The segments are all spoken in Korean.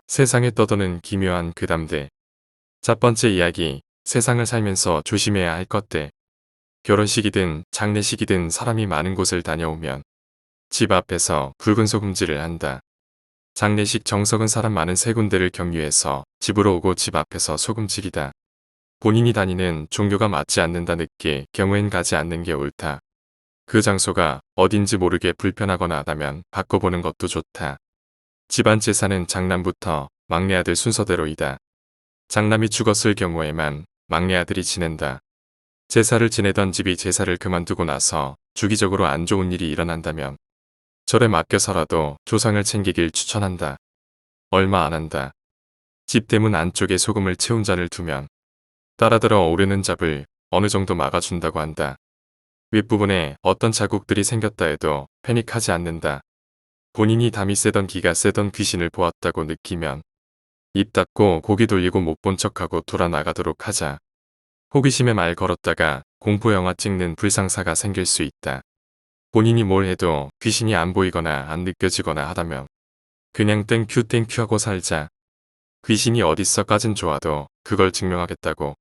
세상에 떠도는 기묘한 괴담들. 첫 번째 이야기, 세상을 살면서 조심해야 할 것들. 결혼식이든 장례식이든 사람이 많은 곳을 다녀오면 집 앞에서 붉은 소금질을 한다. 장례식 정석은 사람 많은 세 군데를 경유해서 집으로 오고 집 앞에서 소금질이다. 본인이 다니는 종교가 맞지 않는다 느낄 경우엔 가지 않는 게 옳다. 그 장소가 어딘지 모르게 불편하거나 하다면 바꿔보는 것도 좋다. 집안 제사는 장남부터 막내 아들 순서대로이다. 장남이 죽었을 경우에만 막내 아들이 지낸다. 제사를 지내던 집이 제사를 그만두고 나서 주기적으로 안 좋은 일이 일어난다면 절에 맡겨서라도 조상을 챙기길 추천한다. 얼마 안 한다. 집 대문 안쪽에 소금을 채운 잔을 두면 따라들어 오르는 잡을 어느 정도 막아준다고 한다. 윗부분에 어떤 자국들이 생겼다 해도 패닉하지 않는다. 본인이 담이 세던 기가 세던 귀신을 보았다고 느끼면 입 닫고 고개 돌리고 못 본 척하고 돌아나가도록 하자. 호기심에 말 걸었다가 공포영화 찍는 불상사가 생길 수 있다. 본인이 뭘 해도 귀신이 안 보이거나 안 느껴지거나 하다면 그냥 땡큐 하고 살자. 귀신이 어딨어까진 좋아도 그걸 증명하겠다고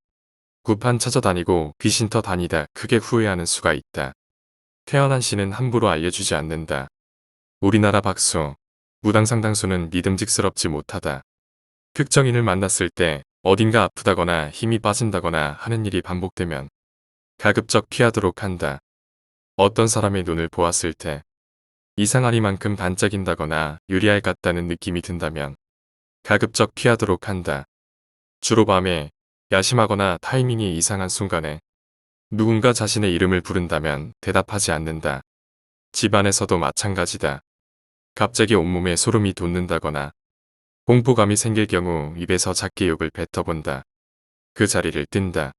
구판 찾아다니고 귀신터 다니다 크게 후회하는 수가 있다. 태어난 씨는 함부로 알려주지 않는다. 우리나라 박수, 무당상당수는 믿음직스럽지 못하다. 특정인을 만났을 때 어딘가 아프다거나 힘이 빠진다거나 하는 일이 반복되면 가급적 피하도록 한다. 어떤 사람의 눈을 보았을 때 이상하리만큼 반짝인다거나 유리알 같다는 느낌이 든다면 가급적 피하도록 한다. 주로 밤에 야심하거나 타이밍이 이상한 순간에 누군가 자신의 이름을 부른다면 대답하지 않는다. 집안에서도 마찬가지다. 갑자기 온몸에 소름이 돋는다거나 공포감이 생길 경우 입에서 작게 욕을 뱉어본다. 그 자리를 뜬다.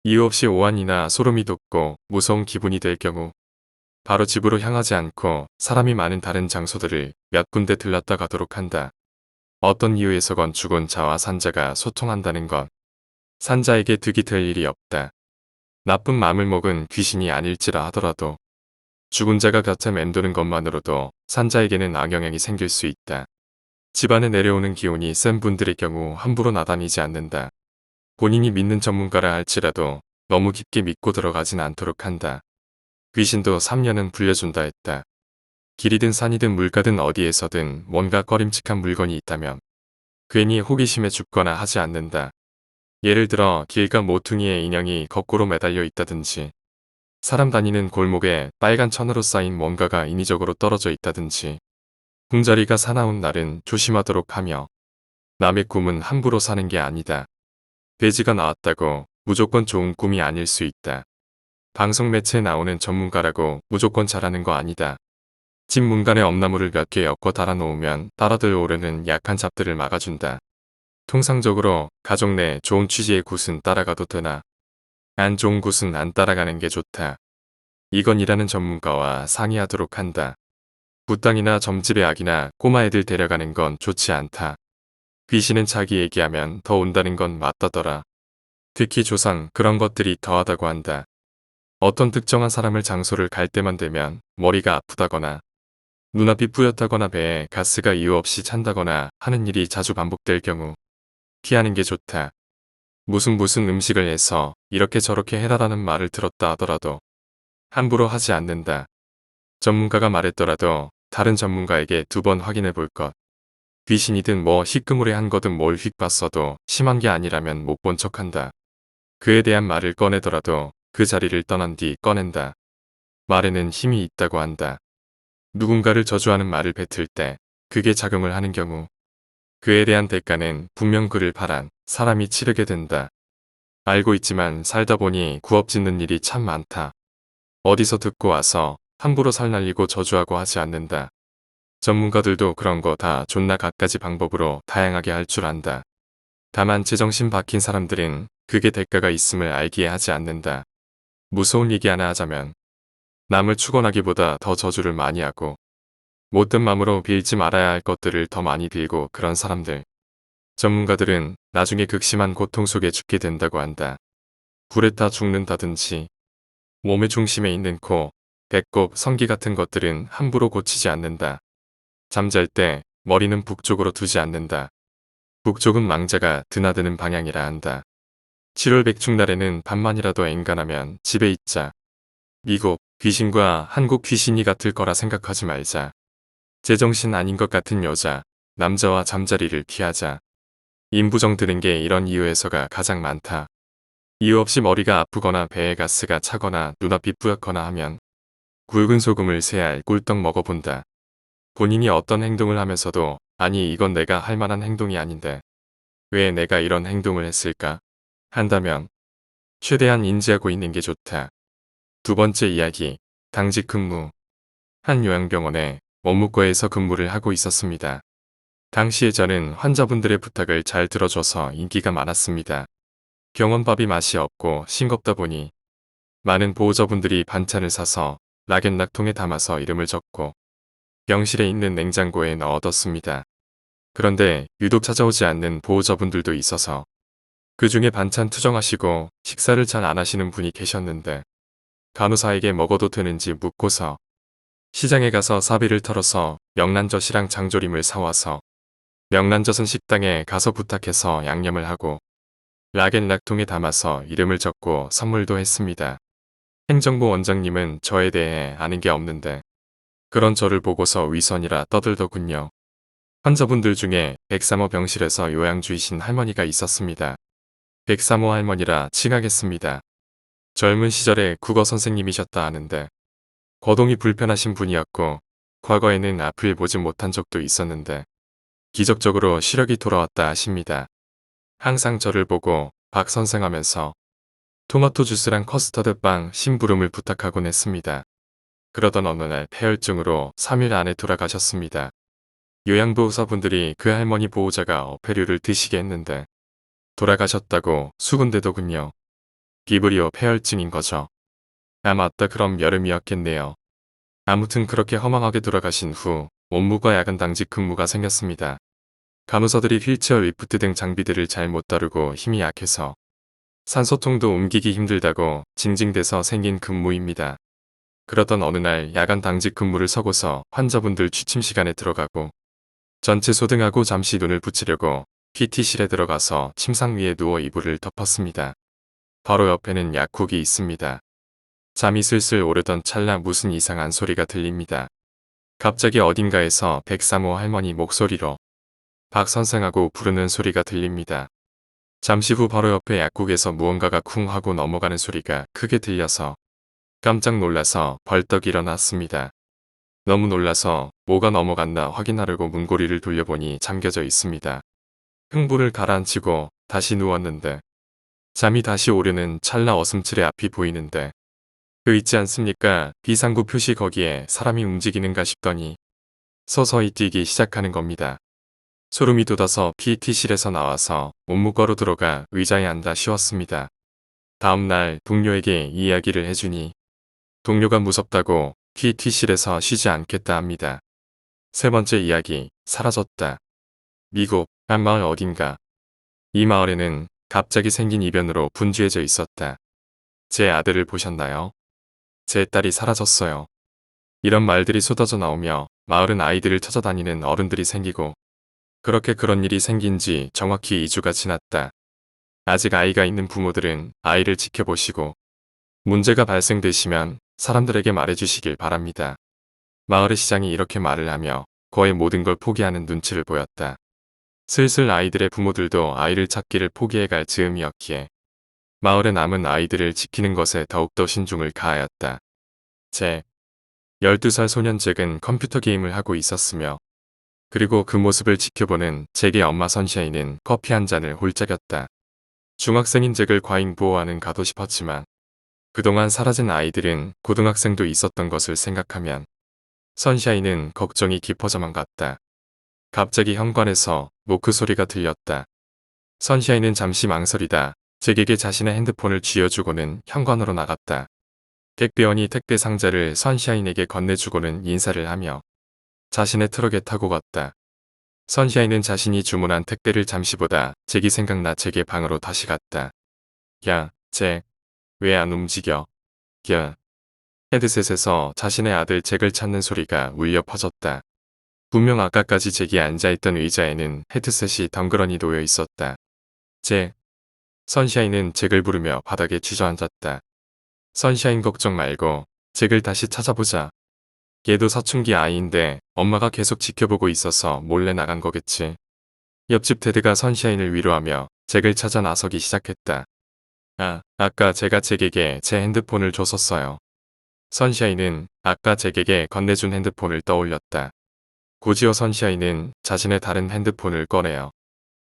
이유 없이 오한이나 소름이 돋고 무서운 기분이 될 경우 바로 집으로 향하지 않고 사람이 많은 다른 장소들을 몇 군데 들렀다 가도록 한다. 어떤 이유에서건 죽은 자와 산자가 소통한다는 것. 산자에게 득이 될 일이 없다. 나쁜 마음을 먹은 귀신이 아닐지라 하더라도 죽은 자가 곁에 맴도는 것만으로도 산자에게는 악영향이 생길 수 있다. 집안에 내려오는 기운이 센 분들의 경우 함부로 나다니지 않는다. 본인이 믿는 전문가라 할지라도 너무 깊게 믿고 들어가진 않도록 한다. 귀신도 3년은 불려준다 했다. 길이든 산이든 물가든 어디에서든 뭔가 꺼림칙한 물건이 있다면 괜히 호기심에 죽거나 하지 않는다. 예를 들어 길가 모퉁이에 인형이 거꾸로 매달려 있다든지 사람 다니는 골목에 빨간 천으로 쌓인 뭔가가 인위적으로 떨어져 있다든지 궁자리가 사나운 날은 조심하도록 하며 남의 꿈은 함부로 사는 게 아니다. 돼지가 나왔다고 무조건 좋은 꿈이 아닐 수 있다. 방송 매체에 나오는 전문가라고 무조건 잘하는 거 아니다. 집 문간에 엄나무를 몇 개 엮어 달아놓으면 따라들 오르는 약한 잡들을 막아준다. 통상적으로 가족 내 좋은 취지의 굿은 따라가도 되나 안 좋은 굿은 안 따라가는 게 좋다. 이건 일하는 전문가와 상의하도록 한다. 굿당이나 점집의 아기나 꼬마애들 데려가는 건 좋지 않다. 귀신은 자기 얘기하면 더 온다는 건 맞다더라. 특히 조상 그런 것들이 더하다고 한다. 어떤 특정한 사람을 장소를 갈 때만 되면 머리가 아프다거나 눈앞이 뿌옇다거나 배에 가스가 이유 없이 찬다거나 하는 일이 자주 반복될 경우 피하는 게 좋다. 무슨 음식을 해서 이렇게 저렇게 해라라는 말을 들었다 하더라도 함부로 하지 않는다. 전문가가 말했더라도 다른 전문가에게 2번 확인해 볼 것. 귀신이든 뭐 희끄무레 한 거든 뭘 휙 봤어도 심한 게 아니라면 못 본 척한다. 그에 대한 말을 꺼내더라도 그 자리를 떠난 뒤 꺼낸다. 말에는 힘이 있다고 한다. 누군가를 저주하는 말을 뱉을 때 그게 작용을 하는 경우 그에 대한 대가는 분명 그를 바란 사람이 치르게 된다. 알고 있지만 살다 보니 구업짓는 일이 참 많다. 어디서 듣고 와서 함부로 살 날리고 저주하고 하지 않는다. 전문가들도 그런 거 다 존나 갖가지 방법으로 다양하게 할 줄 안다. 다만 제정신 박힌 사람들은 그게 대가가 있음을 알기에 하지 않는다. 무서운 얘기 하나 하자면 남을 축원하기보다 더 저주를 많이 하고 못된 마음으로 빌지 말아야 할 것들을 더 많이 빌고 그런 사람들. 전문가들은 나중에 극심한 고통 속에 죽게 된다고 한다. 불에 타 죽는다든지 몸의 중심에 있는 코, 배꼽, 성기 같은 것들은 함부로 고치지 않는다. 잠잘 때 머리는 북쪽으로 두지 않는다. 북쪽은 망자가 드나드는 방향이라 한다. 7월 백중날에는 밤만이라도 엔간하면 집에 있자. 미국 귀신과 한국 귀신이 같을 거라 생각하지 말자. 제정신 아닌 것 같은 여자, 남자와 잠자리를 피하자. 인부정 드는 게 이런 이유에서가 가장 많다. 이유 없이 머리가 아프거나 배에 가스가 차거나 눈앞이 뿌옇거나 하면 굵은 소금을 3알 꿀떡 먹어본다. 본인이 어떤 행동을 하면서도 아니 이건 내가 할 만한 행동이 아닌데 왜 내가 이런 행동을 했을까? 한다면 최대한 인지하고 있는 게 좋다. 두 번째 이야기, 당직 근무. 한 요양병원에 원무과에서 근무를 하고 있었습니다. 당시에 저는 환자분들의 부탁을 잘 들어줘서 인기가 많았습니다. 병원밥이 맛이 없고 싱겁다 보니 많은 보호자분들이 반찬을 사서 락앤락통에 담아서 이름을 적고 병실에 있는 냉장고에 넣어뒀습니다. 그런데 유독 찾아오지 않는 보호자분들도 있어서 그 중에 반찬 투정하시고 식사를 잘 안 하시는 분이 계셨는데 간호사에게 먹어도 되는지 묻고서 시장에 가서 사비를 털어서 명란젓이랑 장조림을 사와서 명란젓은 식당에 가서 부탁해서 양념을 하고 락앤락통에 담아서 이름을 적고 선물도 했습니다. 행정부 원장님은 저에 대해 아는 게 없는데 그런 저를 보고서 위선이라 떠들더군요. 환자분들 중에 103호 병실에서 요양 중이신 할머니가 있었습니다. 103호 할머니라 칭하겠습니다. 젊은 시절에 국어 선생님이셨다 하는데 거동이 불편하신 분이었고 과거에는 앞을 보지 못한 적도 있었는데 기적적으로 시력이 돌아왔다 하십니다. 항상 저를 보고 박 선생 하면서 토마토 주스랑 커스터드 빵 심부름을 부탁하곤 했습니다. 그러던 어느 날 폐혈증으로 3일 안에 돌아가셨습니다. 요양보호사분들이 그 할머니 보호자가 어패류를 드시게 했는데 돌아가셨다고 수군대더군요. 기브리오 폐혈증인 거죠. 아 맞다 그럼 여름이었겠네요. 아무튼 그렇게 허망하게 돌아가신 후 원무과 야간 당직 근무가 생겼습니다. 간호사들이 휠체어 리프트 등 장비들을 잘 못 다루고 힘이 약해서 산소통도 옮기기 힘들다고 징징대서 생긴 근무입니다. 그러던 어느 날 야간 당직 근무를 서고서 환자분들 취침 시간에 들어가고 전체 소등하고 잠시 눈을 붙이려고 PT실에 들어가서 침상 위에 누워 이불을 덮었습니다. 바로 옆에는 약국이 있습니다. 잠이 슬슬 오르던 찰나 무슨 이상한 소리가 들립니다. 갑자기 어딘가에서 103호 할머니 목소리로 박 선생하고 부르는 소리가 들립니다. 잠시 후 바로 옆에 약국에서 무언가가 쿵 하고 넘어가는 소리가 크게 들려서 깜짝 놀라서 벌떡 일어났습니다. 너무 놀라서 뭐가 넘어갔나 확인하려고 문고리를 돌려보니 잠겨져 있습니다. 흥분을 가라앉히고 다시 누웠는데 잠이 다시 오려는 찰나 어슴츠레 앞이 보이는데 그 있지 않습니까? 비상구 표시 거기에 사람이 움직이는가 싶더니 서서히 뛰기 시작하는 겁니다. 소름이 돋아서 PT실에서 나와서 온무과로 들어가 의자에 앉아 쉬었습니다. 다음날 동료에게 이 이야기를 해주니 동료가 무섭다고 PT실에서 쉬지 않겠다 합니다. 세 번째 이야기, 사라졌다. 미국 한 마을 어딘가. 이 마을에는 갑자기 생긴 이변으로 분주해져 있었다. 제 아들을 보셨나요? 제 딸이 사라졌어요. 이런 말들이 쏟아져 나오며 마을은 아이들을 찾아다니는 어른들이 생기고 그렇게 그런 일이 생긴 지 정확히 2주가 지났다. 아직 아이가 있는 부모들은 아이를 지켜보시고 문제가 발생되시면 사람들에게 말해주시길 바랍니다. 마을의 시장이 이렇게 말을 하며 거의 모든 걸 포기하는 눈치를 보였다. 슬슬 아이들의 부모들도 아이를 찾기를 포기해갈 즈음이었기에 마을에 남은 아이들을 지키는 것에 더욱더 신중을 가하였다. 제 12살 소년 잭은 컴퓨터 게임을 하고 있었으며 그리고 그 모습을 지켜보는 잭의 엄마 선샤인은 커피 한 잔을 홀짝였다. 중학생인 잭을 과잉 보호하는 가도 싶었지만 그동안 사라진 아이들은 고등학생도 있었던 것을 생각하면 선샤인은 걱정이 깊어져만 갔다. 갑자기 현관에서 노크 소리가 들렸다. 선샤인은 잠시 망설이다 잭에게 자신의 핸드폰을 쥐어주고는 현관으로 나갔다. 택배원이 택배 상자를 선샤인에게 건네주고는 인사를 하며 자신의 트럭에 타고 갔다. 선샤인은 자신이 주문한 택배를 잠시 보다 잭이 생각나 잭의 방으로 다시 갔다. 야, 잭. 왜 안 움직여? 야. 헤드셋에서 자신의 아들 잭을 찾는 소리가 울려 퍼졌다. 분명 아까까지 잭이 앉아있던 의자에는 헤드셋이 덩그러니 놓여 있었다. 잭. 선샤인은 잭을 부르며 바닥에 주저앉았다. 선샤인 걱정 말고 잭을 다시 찾아보자. 얘도 사춘기 아이인데 엄마가 계속 지켜보고 있어서 몰래 나간 거겠지. 옆집 테드가 선샤인을 위로하며 잭을 찾아 나서기 시작했다. 아까 제가 잭에게 제 핸드폰을 줬었어요. 선샤인은 아까 잭에게 건네준 핸드폰을 떠올렸다. 곧이어 선샤인은 자신의 다른 핸드폰을 꺼내어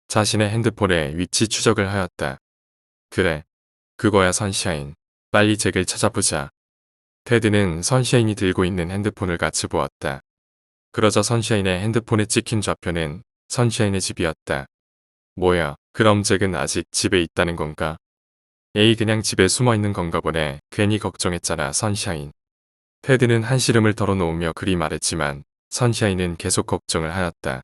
자신의 핸드폰의 위치 추적을 하였다. 그래. 그거야 선샤인. 빨리 잭을 찾아보자. 테드는 선샤인이 들고 있는 핸드폰을 같이 보았다. 그러자 선샤인의 핸드폰에 찍힌 좌표는 선샤인의 집이었다. 뭐야, 그럼 잭은 아직 집에 있다는 건가? 에이 그냥 집에 숨어 있는 건가 보네. 괜히 걱정했잖아 선샤인. 테드는 한시름을 털어놓으며 그리 말했지만 선샤인은 계속 걱정을 하였다.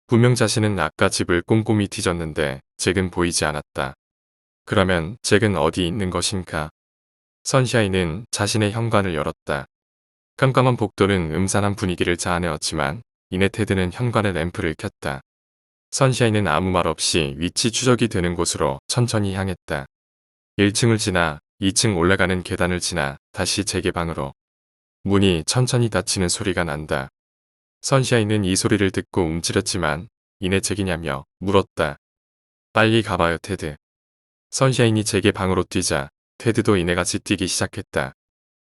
분명 자신은 아까 집을 꼼꼼히 뒤졌는데 잭은 보이지 않았다. 그러면 잭은 어디 있는 것인가? 선샤인은 자신의 현관을 열었다. 깜깜한 복도는 음산한 분위기를 자아내었지만 이내 테드는 현관의 램프를 켰다. 선샤인은 아무 말 없이 위치 추적이 되는 곳으로 천천히 향했다. 1층을 지나 2층 올라가는 계단을 지나 다시 잭의 방으로. 문이 천천히 닫히는 소리가 난다. 선샤인은 이 소리를 듣고 움츠렸지만 이내 잭이냐며 물었다. 빨리 가봐요 테드. 선샤인이 잭의 방으로 뛰자 테드도 이내같이 뛰기 시작했다.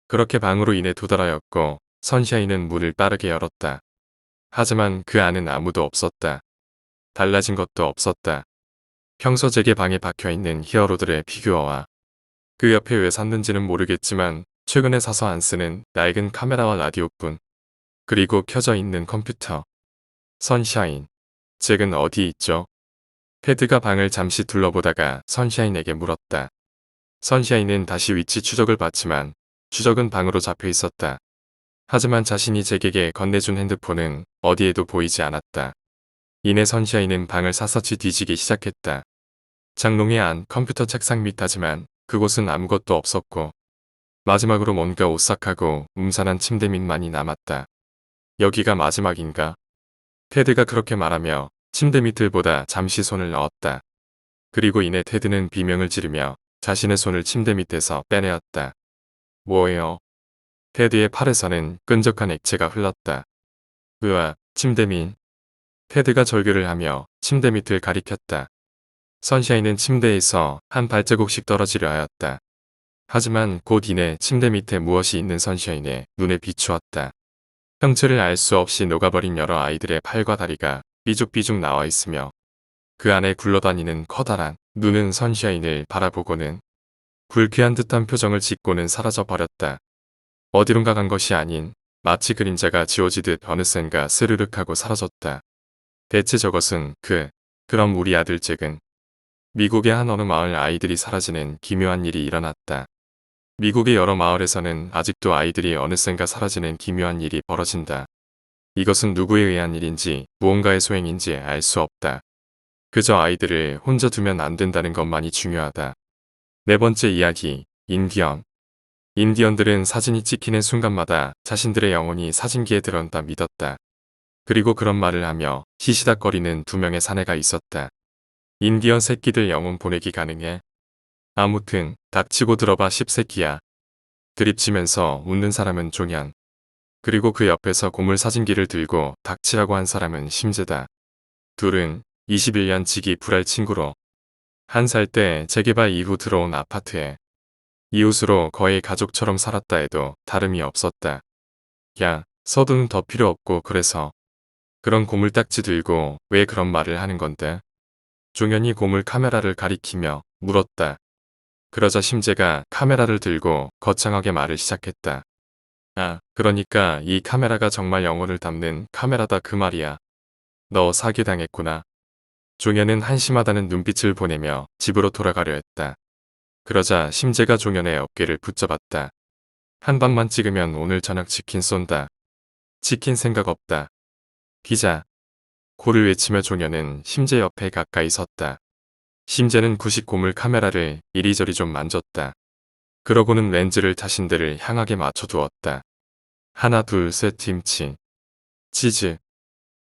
그렇게 방으로 이내 도달하였고 선샤인은 문을 빠르게 열었다. 하지만 그 안은 아무도 없었다. 달라진 것도 없었다. 평소 잭의 방에 박혀있는 히어로들의 피규어와 그 옆에 왜 샀는지는 모르겠지만 최근에 사서 안 쓰는 낡은 카메라와 라디오뿐. 그리고 켜져 있는 컴퓨터. 선샤인. 잭은 어디 있죠? 테드가 방을 잠시 둘러보다가 선샤인에게 물었다. 선샤인은 다시 위치 추적을 받지만 추적은 방으로 잡혀 있었다. 하지만 자신이 잭에게 건네준 핸드폰은 어디에도 보이지 않았다. 이내 선샤인은 방을 샅샅이 뒤지기 시작했다. 장롱의 안 컴퓨터 책상 밑 하지만 그곳은 아무것도 없었고 마지막으로 뭔가 오싹하고 음산한 침대 밑만이 남았다. 여기가 마지막인가? 테드가 그렇게 말하며 침대 밑을 보다 잠시 손을 넣었다. 그리고 이내 테드는 비명을 지르며 자신의 손을 침대 밑에서 빼내었다. 뭐예요? 테드의 팔에서는 끈적한 액체가 흘렀다. 으아, 침대 밑. 테드가 절규를 하며 침대 밑을 가리켰다. 선샤인은 침대에서 한 발자국씩 떨어지려 하였다. 하지만 곧 이내 침대 밑에 무엇이 있는 선샤인의 눈에 비추었다. 형체를 알 수 없이 녹아버린 여러 아이들의 팔과 다리가 삐죽삐죽 나와 있으며 그 안에 굴러다니는 커다란 눈은 선샤인을 바라보고는 불쾌한 듯한 표정을 짓고는 사라져 버렸다. 어디론가 간 것이 아닌 마치 그림자가 지워지듯 어느샌가 스르륵 하고 사라졌다. 대체 저것은 그럼 우리 아들 잭은 미국의 한 어느 마을 아이들이 사라지는 기묘한 일이 일어났다. 미국의 여러 마을에서는 아직도 아이들이 어느샌가 사라지는 기묘한 일이 벌어진다. 이것은 누구에 의한 일인지 무언가의 소행인지 알 수 없다. 그저 아이들을 혼자 두면 안 된다는 것만이 중요하다. 네 번째 이야기, 인디언. 인디언들은 사진이 찍히는 순간마다 자신들의 영혼이 사진기에 들어온다 믿었다. 그리고 그런 말을 하며 시시닥거리는 두 명의 사내가 있었다. 인디언 새끼들 영혼 보내기 가능해? 아무튼 닥치고 들어봐 씹새끼야. 드립치면서 웃는 사람은 종현. 그리고 그 옆에서 고물 사진기를 들고 닥치라고 한 사람은 심재다. 둘은 21년 지기 불알 친구로 1살 때 재개발 이후 들어온 아파트에 이웃으로 거의 가족처럼 살았다 해도 다름이 없었다. 야, 서두는 더 필요 없고 그래서 그런 고물딱지 들고 왜 그런 말을 하는 건데? 종현이 고물 카메라를 가리키며 물었다. 그러자 심재가 카메라를 들고 거창하게 말을 시작했다. 그러니까 이 카메라가 정말 영혼을 담는 카메라다 그 말이야. 너 사기당했구나. 종현은 한심하다는 눈빛을 보내며 집으로 돌아가려 했다. 그러자 심재가 종현의 어깨를 붙잡았다. 한 방만 찍으면 오늘 저녁 치킨 쏜다. 치킨 생각 없다. 기자. 고를 외치며 종현은 심재 옆에 가까이 섰다. 심재는 90고물 카메라를 이리저리 좀 만졌다. 그러고는 렌즈를 자신들을 향하게 맞춰두었다. 하나 둘 셋 김치. 치즈.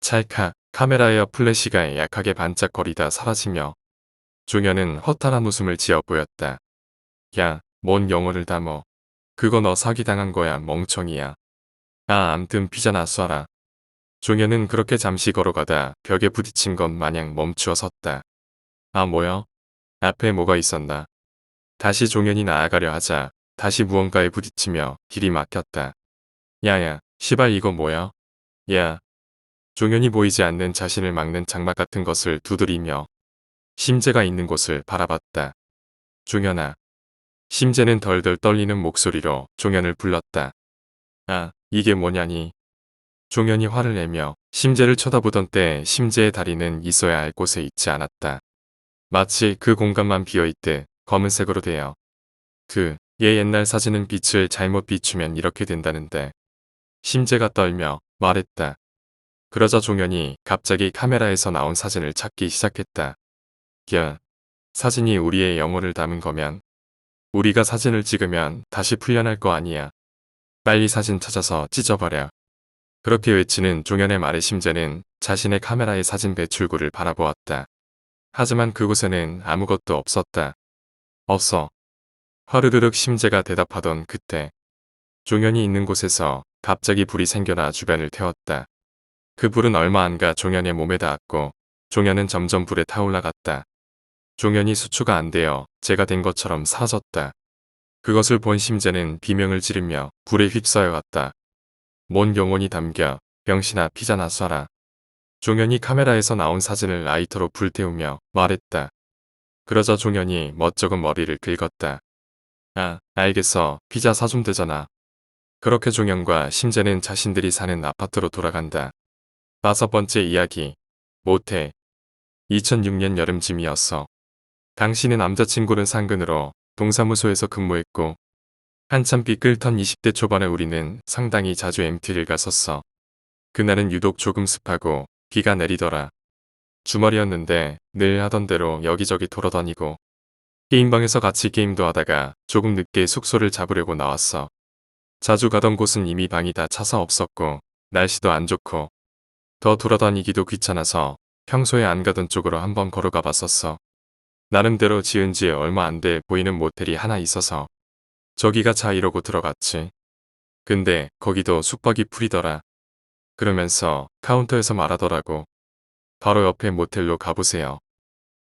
찰칵 카메라의 플래시가 약하게 반짝거리다 사라지며 종현은 허탈한 웃음을 지어 보였다. 야, 뭔 영어를 담어. 그거 너 사기당한 거야, 멍청이야. 암튼 피자나 쏴라. 종현은 그렇게 잠시 걸어가다 벽에 부딪힌 것 마냥 멈추어 섰다. 뭐야? 앞에 뭐가 있었나? 다시 종현이 나아가려 하자 다시 무언가에 부딪히며 길이 막혔다. 야야, 시발 이거 뭐야? 야. 종현이 보이지 않는 자신을 막는 장막 같은 것을 두드리며 심재가 있는 곳을 바라봤다. 종현아. 심재는 덜덜 떨리는 목소리로 종현을 불렀다. 이게 뭐냐니. 종현이 화를 내며 심재를 쳐다보던 때 심재의 다리는 있어야 할 곳에 있지 않았다. 마치 그 공간만 비어있듯 검은색으로 되어 얘 옛날 사진은 빛을 잘못 비추면 이렇게 된다는데. 심재가 떨며 말했다. 그러자 종현이 갑자기 카메라에서 나온 사진을 찾기 시작했다. 사진이 우리의 영혼을 담은 거면 우리가 사진을 찍으면 다시 풀려날 거 아니야. 빨리 사진 찾아서 찢어버려. 그렇게 외치는 종현의 말에 심재는 자신의 카메라의 사진 배출구를 바라보았다. 하지만 그곳에는 아무것도 없었다. 없어. 화르르륵 심재가 대답하던 그때 종현이 있는 곳에서 갑자기 불이 생겨나 주변을 태웠다. 그 불은 얼마 안 가 종현의 몸에 닿았고 종현은 점점 불에 타올라갔다. 종현이 수초가 안 되어 재가 된 것처럼 사라졌다. 그것을 본 심재는 비명을 지르며 불에 휩싸여 갔다. 뭔 영혼이 담겨 병신아 피자나 쏴라. 종현이 카메라에서 나온 사진을 라이터로 불태우며 말했다. 그러자 종현이 멋쩍은 머리를 긁었다. 알겠어. 피자 사주면 되잖아. 그렇게 종현과 심재는 자신들이 사는 아파트로 돌아간다. 5번째 이야기. 모텔. 2006년 여름쯤이었어. 당신의 남자친구는 상근으로 동사무소에서 근무했고 한참 삐끌던 20대 초반의 우리는 상당히 자주 MT를 갔었어. 그날은 유독 조금 습하고 비가 내리더라. 주말이었는데 늘 하던 대로 여기저기 돌아다니고 게임방에서 같이 게임도 하다가 조금 늦게 숙소를 잡으려고 나왔어. 자주 가던 곳은 이미 방이 다 차서 없었고 날씨도 안 좋고 더 돌아다니기도 귀찮아서 평소에 안 가던 쪽으로 한번 걸어가 봤었어. 나름대로 지은 지 얼마 안 돼 보이는 모텔이 하나 있어서 저기가 자 이러고 들어갔지. 근데 거기도 숙박이 풀이더라. 그러면서 카운터에서 말하더라고. 바로 옆에 모텔로 가보세요.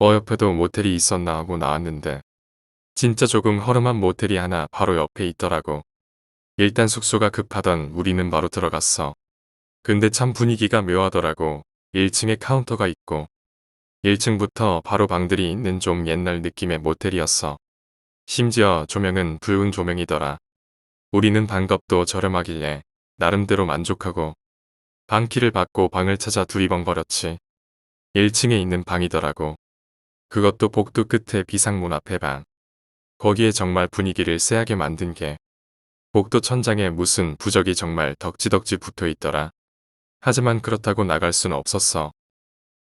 옆에도 모텔이 있었나 하고 나왔는데 진짜 조금 허름한 모텔이 하나 바로 옆에 있더라고. 일단 숙소가 급하던 우리는 바로 들어갔어. 근데 참 분위기가 묘하더라고. 1층에 카운터가 있고 1층부터 바로 방들이 있는 좀 옛날 느낌의 모텔이었어. 심지어 조명은 붉은 조명이더라. 우리는 방값도 저렴하길래 나름대로 만족하고 방키를 받고 방을 찾아 두리번거렸지. 1층에 있는 방이더라고. 그것도 복도 끝에 비상문 앞에 방. 거기에 정말 분위기를 쎄하게 만든 게 복도 천장에 무슨 부적이 정말 덕지덕지 붙어 있더라. 하지만 그렇다고 나갈 순 없었어.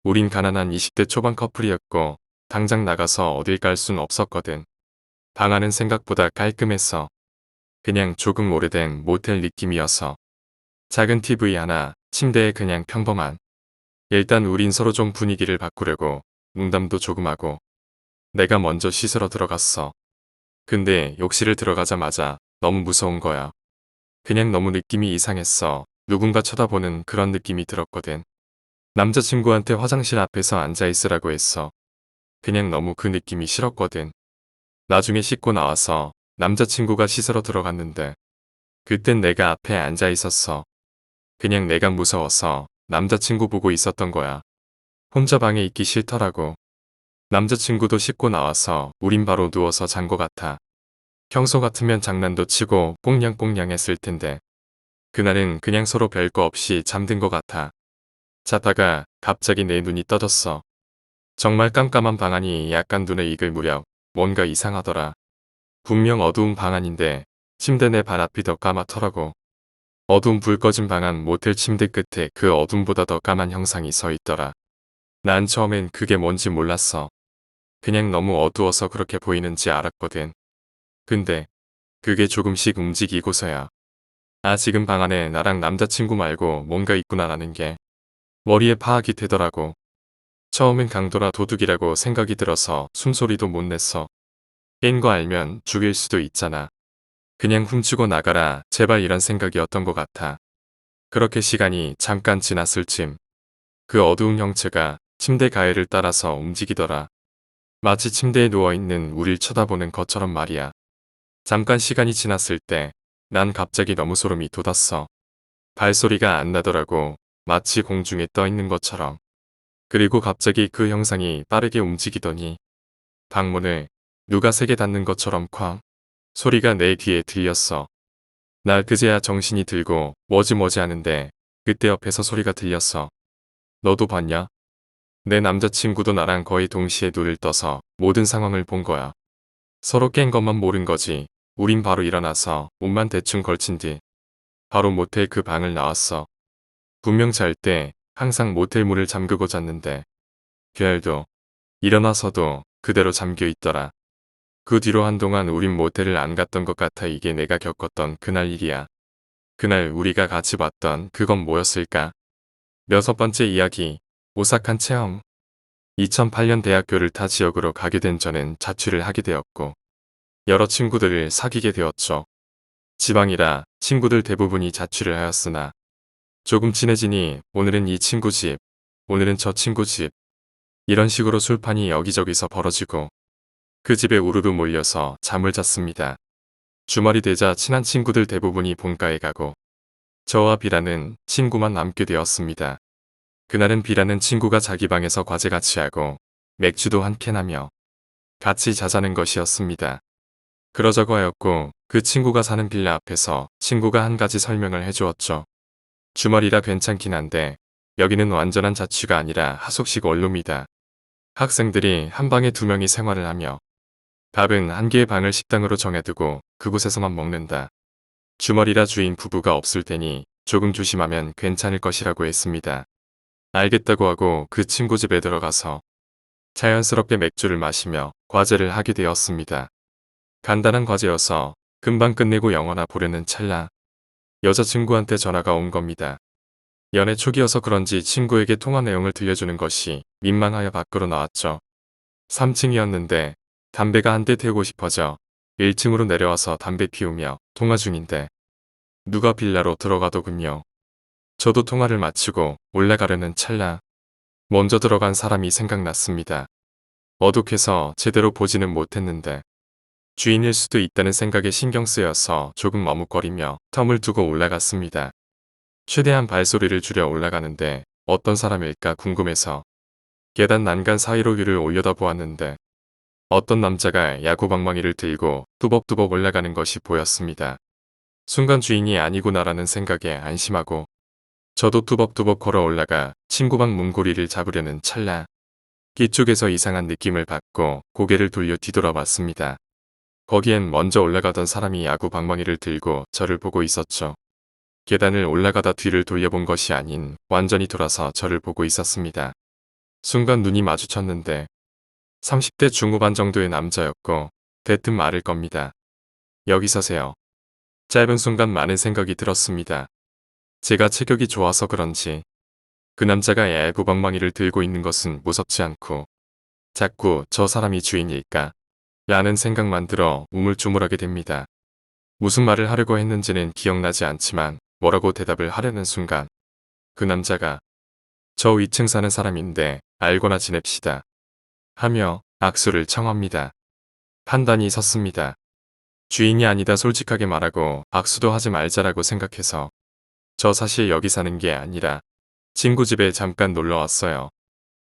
우린 가난한 20대 초반 커플이었고 당장 나가서 어딜 갈 순 없었거든. 방 안은 생각보다 깔끔했어. 그냥 조금 오래된 모텔 느낌이어서. 작은 TV 하나, 침대에 그냥 평범한. 일단 우린 서로 좀 분위기를 바꾸려고 농담도 조금 하고 내가 먼저 씻으러 들어갔어. 근데 욕실을 들어가자마자 너무 무서운 거야. 그냥 너무 느낌이 이상했어. 누군가 쳐다보는 그런 느낌이 들었거든. 남자친구한테 화장실 앞에서 앉아있으라고 했어. 그냥 너무 그 느낌이 싫었거든. 나중에 씻고 나와서 남자친구가 씻으러 들어갔는데 그땐 내가 앞에 앉아있었어. 그냥 내가 무서워서 남자친구 보고 있었던 거야. 혼자 방에 있기 싫더라고. 남자친구도 씻고 나와서 우린 바로 누워서 잔 거 같아. 평소 같으면 장난도 치고 꽁냥꽁냥 했을 텐데 그날은 그냥 서로 별거 없이 잠든 거 같아. 자다가 갑자기 내 눈이 떠졌어. 정말 깜깜한 방 안이 약간 눈에 익을 무렵 뭔가 이상하더라. 분명 어두운 방 안인데 침대 내 발 앞이 더 까맣더라고. 어두운 불 꺼진 방 안 모텔 침대 끝에 그 어둠보다 더 까만 형상이 서 있더라. 난 처음엔 그게 뭔지 몰랐어. 그냥 너무 어두워서 그렇게 보이는지 알았거든. 근데 그게 조금씩 움직이고서야 지금 방 안에 나랑 남자친구 말고 뭔가 있구나라는 게 머리에 파악이 되더라고. 처음엔 강도라 도둑이라고 생각이 들어서 숨소리도 못 냈어. 깬 거 알면 죽일 수도 있잖아. 그냥 훔치고 나가라 제발 이런 생각이었던 것 같아. 그렇게 시간이 잠깐 지났을 쯤 그 어두운 형체가 침대 가해를 따라서 움직이더라. 마치 침대에 누워있는 우릴 쳐다보는 것처럼 말이야. 잠깐 시간이 지났을 때 난 갑자기 너무 소름이 돋았어. 발소리가 안 나더라고. 마치 공중에 떠 있는 것처럼. 그리고 갑자기 그 형상이 빠르게 움직이더니 방문을 누가 세게 닫는 것처럼 쾅 소리가 내 귀에 들렸어. 날 그제야 정신이 들고 뭐지 하는데 그때 옆에서 소리가 들렸어. 너도 봤냐? 내 남자친구도 나랑 거의 동시에 눈을 떠서 모든 상황을 본 거야. 서로 깬 것만 모른 거지. 우린 바로 일어나서 옷만 대충 걸친 뒤 바로 모텔 그 방을 나왔어. 분명 잘 때 항상 모텔 문을 잠그고 잤는데 별도 일어나서도 그대로 잠겨 있더라. 그 뒤로 한동안 우린 모텔을 안 갔던 것 같아. 이게 내가 겪었던 그날 일이야. 그날 우리가 같이 봤던 그건 뭐였을까? 6번째 이야기. 오싹한 체험. 2008년 대학교를 타 지역으로 가게 된 저는 자취를 하게 되었고 여러 친구들을 사귀게 되었죠. 지방이라 친구들 대부분이 자취를 하였으나 조금 친해지니 오늘은 이 친구 집, 오늘은 저 친구 집 이런 식으로 술판이 여기저기서 벌어지고 그 집에 우르르 몰려서 잠을 잤습니다. 주말이 되자 친한 친구들 대부분이 본가에 가고 저와 비라는 친구만 남게 되었습니다. 그날은 비라는 친구가 자기 방에서 과제 같이 하고 맥주도 한 캔 하며 같이 자자는 것이었습니다. 그러자고 하였고 그 친구가 사는 빌라 앞에서 친구가 한 가지 설명을 해주었죠. 주말이라 괜찮긴 한데 여기는 완전한 자취가 아니라 하숙식 원룸이다. 학생들이 한 방에 2명이 생활을 하며 밥은 한 개의 방을 식당으로 정해두고 그곳에서만 먹는다. 주말이라 주인 부부가 없을 테니 조금 조심하면 괜찮을 것이라고 했습니다. 알겠다고 하고 그 친구 집에 들어가서 자연스럽게 맥주를 마시며 과제를 하게 되었습니다. 간단한 과제여서 금방 끝내고 영화나 보려는 찰나 여자친구한테 전화가 온 겁니다. 연애 초기여서 그런지 친구에게 통화 내용을 들려주는 것이 민망하여 밖으로 나왔죠. 3층이었는데 담배가 한 대 태우고 싶어져 1층으로 내려와서 담배 피우며 통화 중인데 누가 빌라로 들어가더군요. 저도 통화를 마치고 올라가려는 찰나 먼저 들어간 사람이 생각났습니다. 어둑해서 제대로 보지는 못했는데 주인일 수도 있다는 생각에 신경 쓰여서 조금 머뭇거리며 텀을 두고 올라갔습니다. 최대한 발소리를 줄여 올라가는데 어떤 사람일까 궁금해서 계단 난간 사이로 위를 올려다보았는데 어떤 남자가 야구방망이를 들고 뚜벅뚜벅 올라가는 것이 보였습니다. 순간 주인이 아니구나라는 생각에 안심하고 저도 뚜벅뚜벅 걸어 올라가 친구방 문고리를 잡으려는 찰나 뒤쪽에서 이상한 느낌을 받고 고개를 돌려 뒤돌아봤습니다. 거기엔 먼저 올라가던 사람이 야구 방망이를 들고 저를 보고 있었죠. 계단을 올라가다 뒤를 돌려본 것이 아닌 완전히 돌아서 저를 보고 있었습니다. 순간 눈이 마주쳤는데 30대 중후반 정도의 남자였고 대뜸 말을 겁니다. 여기 서세요. 짧은 순간 많은 생각이 들었습니다. 제가 체격이 좋아서 그런지 그 남자가 야구 방망이를 들고 있는 것은 무섭지 않고 자꾸 저 사람이 주인일까? 라는 생각만 들어 우물쭈물하게 됩니다. 무슨 말을 하려고 했는지는 기억나지 않지만 뭐라고 대답을 하려는 순간 그 남자가 저 위층 사는 사람인데 알거나 지냅시다. 하며 악수를 청합니다. 판단이 섰습니다. 주인이 아니다 솔직하게 말하고 악수도 하지 말자라고 생각해서 저 사실 여기 사는 게 아니라 친구 집에 잠깐 놀러 왔어요.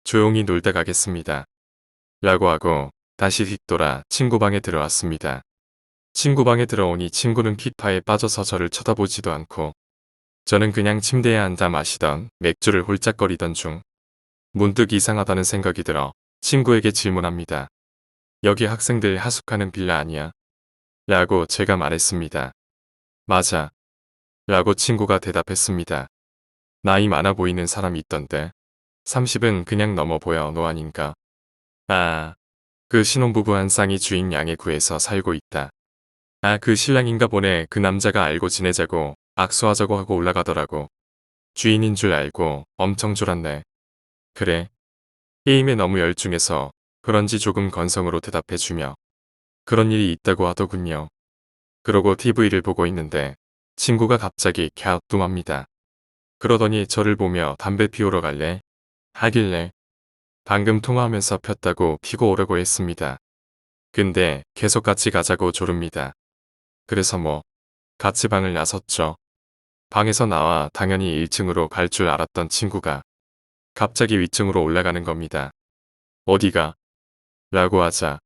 조용히 놀다 가겠습니다. 라고 하고 다시 뒤돌아 친구 방에 들어왔습니다. 친구 방에 들어오니 친구는 피파에 빠져서 저를 쳐다보지도 않고 저는 그냥 침대에 앉아 마시던 맥주를 홀짝거리던 중 문득 이상하다는 생각이 들어 친구에게 질문합니다. 여기 학생들 하숙하는 빌라 아니야? 라고 제가 말했습니다. 맞아. 라고 친구가 대답했습니다. 나이 많아 보이는 사람이 있던데 30은 그냥 넘어 보여 너 아닌가? 아, 그 신혼부부 한 쌍이 주인 양의 구에서 살고 있다. 아, 그 신랑인가 보네. 그 남자가 알고 지내자고 악수하자고 하고 올라가더라고. 주인인 줄 알고 엄청 졸았네. 그래. 게임에 너무 열중해서 그런지 조금 건성으로 대답해주며 그런 일이 있다고 하더군요. 그러고 TV를 보고 있는데 친구가 갑자기 갸우뚱합니다. 그러더니 저를 보며 담배 피우러 갈래? 하길래 방금 통화하면서 폈다고 피고 오라고 했습니다. 근데 계속 같이 가자고 조릅니다. 그래서 뭐 같이 방을 나섰죠. 방에서 나와 당연히 1층으로 갈 줄 알았던 친구가 갑자기 위층으로 올라가는 겁니다. 어디가? 라고 하자